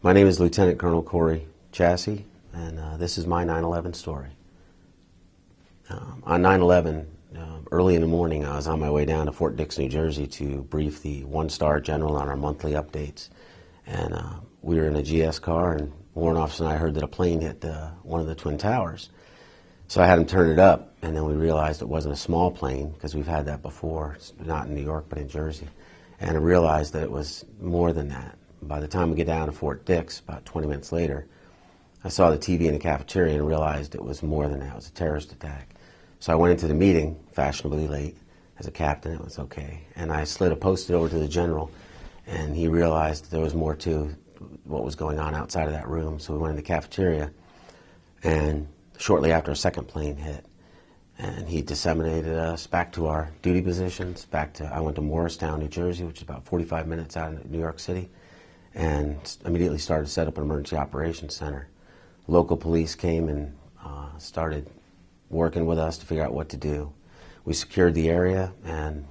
My name is Lieutenant Colonel Corey Chasse, and this is my 9/11 story. On 9/11, early in the morning, I was on my way down to Fort Dix, New Jersey to brief the one-star general on our monthly updates. And we were in a GS car, and Warrant Officer and I heard that a plane hit one of the Twin Towers. So I had him turn it up, and then we realized it wasn't a small plane, because we've had that before. It's not in New York, but in Jersey. And I realized that it was more than that. By the time we get down to Fort Dix, about 20 minutes later, I saw the TV in the cafeteria and realized it was more than that. It was a terrorist attack. So I went into the meeting, fashionably late. As a captain, it was okay. And I slid a Post-it over to the general, and he realized that there was more to what was going on outside of that room. So we went in the cafeteria, and shortly after, a second plane hit. And he disseminated us back to our duty positions, I went to Morristown, New Jersey, which is about 45 minutes out of New York City, and immediately started to set up an emergency operations center. Local police came and started working with us to figure out what to do. We secured the area, and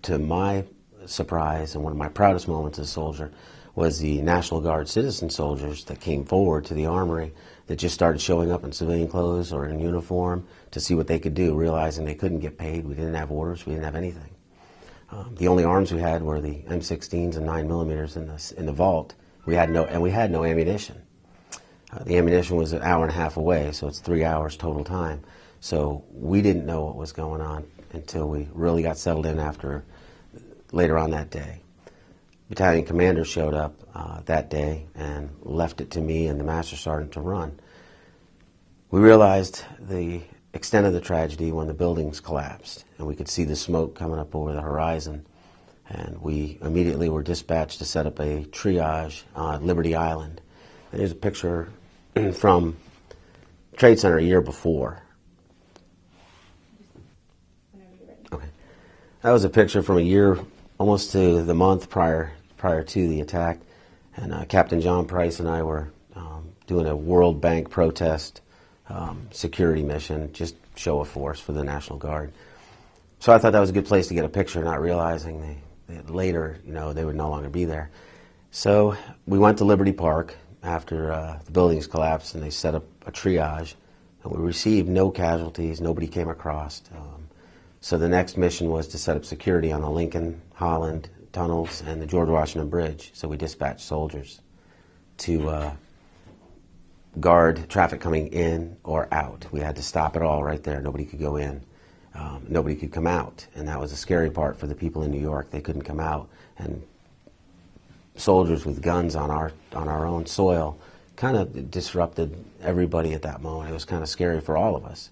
to my surprise, and one of my proudest moments as a soldier, was the National Guard citizen soldiers that came forward to the armory that just started showing up in civilian clothes or in uniform to see what they could do, realizing they couldn't get paid. We didn't have orders. We didn't have anything. The only arms we had were the M16s and 9mm in the vault. We had no ammunition. The ammunition was an hour and a half away, so it's 3 hours total time. So we didn't know what was going on until we really got settled in later on that day. Battalion commander showed up that day and left it to me and the master sergeant to run. We realized the extent of the tragedy when the buildings collapsed, and we could see the smoke coming up over the horizon, and we immediately were dispatched to set up a triage on Liberty Island. And here's a picture from Trade Center a year before. Okay. That was a picture from a year, almost to the month prior to the attack, and Captain John Price and I were doing a World Bank protest security mission, just show of force for the National Guard. So I thought that was a good place to get a picture, not realizing that later, they would no longer be there. So we went to Liberty Park after the buildings collapsed, and they set up a triage, and we received no casualties. Nobody came across. So the next mission was to set up security on the Lincoln, Holland tunnels and the George Washington Bridge. So we dispatched soldiers to guard traffic coming in or out. We had to stop it all right there. Nobody could go in. Nobody could come out. And that was the scary part for the people in New York. They couldn't come out. And soldiers with guns on our own soil kind of disrupted everybody at that moment. It was kind of scary for all of us.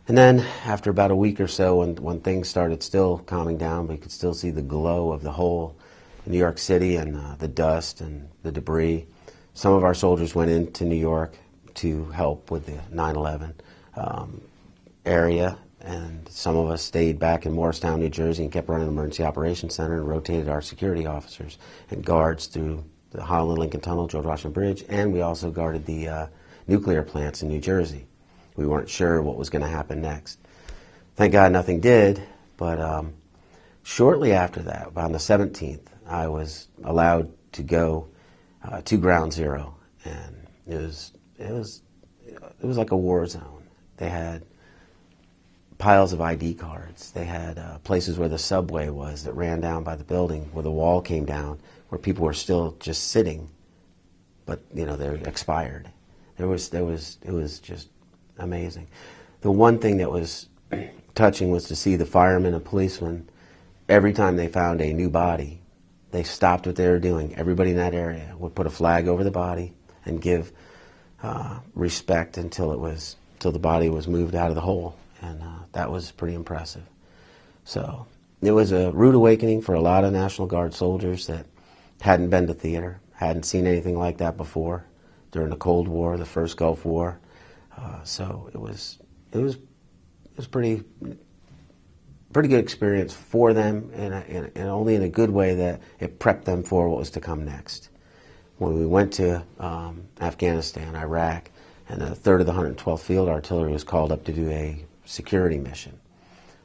And then after about a week or so, when things started still calming down, we could still see the glow of the whole New York City and the dust and the debris. Some of our soldiers went into New York to help with the 9/11 area, and some of us stayed back in Morristown, New Jersey, and kept running the Emergency Operations Center and rotated our security officers and guards through the Holland Lincoln Tunnel, George Washington Bridge, and we also guarded the nuclear plants in New Jersey. We weren't sure what was going to happen next. Thank God nothing did, but shortly after that, on the 17th, I was allowed to go to Ground Zero, and it was like a war zone. They had piles of ID cards. They had places where the subway was that ran down by the building, where the wall came down, where people were still just sitting, but they're expired. It was just amazing. The one thing that was touching was to see the firemen and policemen, every time they found a new body, they stopped what they were doing. Everybody in that area would put a flag over the body and give respect until the body was moved out of the hole, and that was pretty impressive. So it was a rude awakening for a lot of National Guard soldiers that hadn't been to theater, hadn't seen anything like that before during the Cold War, the first Gulf War. So it was pretty good experience for them, and only in a good way that it prepped them for what was to come next. When we went to Afghanistan, Iraq, and a third of the 112th Field Artillery was called up to do a security mission,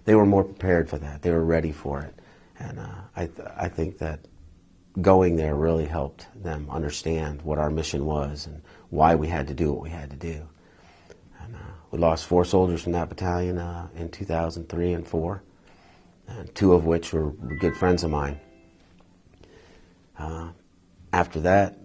they were more prepared for that. They were ready for it, and I think that going there really helped them understand what our mission was and why we had to do what we had to do. And we lost 4 soldiers from that battalion in 2003 and 4, and 2 of which were good friends of mine. After that,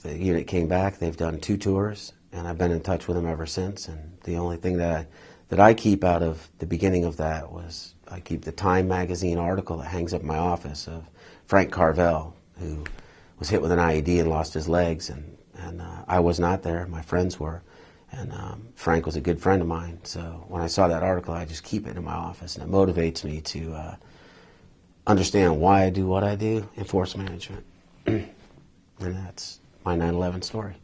the unit came back. They've done 2 tours, and I've been in touch with them ever since. And the only thing that I keep out of the beginning of that was I keep the Time magazine article that hangs up in my office of Frank Carvel, who was hit with an IED and lost his legs, and I was not there, my friends were, and Frank was a good friend of mine, so when I saw that article I just keep it in my office, and it motivates me to understand why I do what I do in force management. And that's my 9/11 story.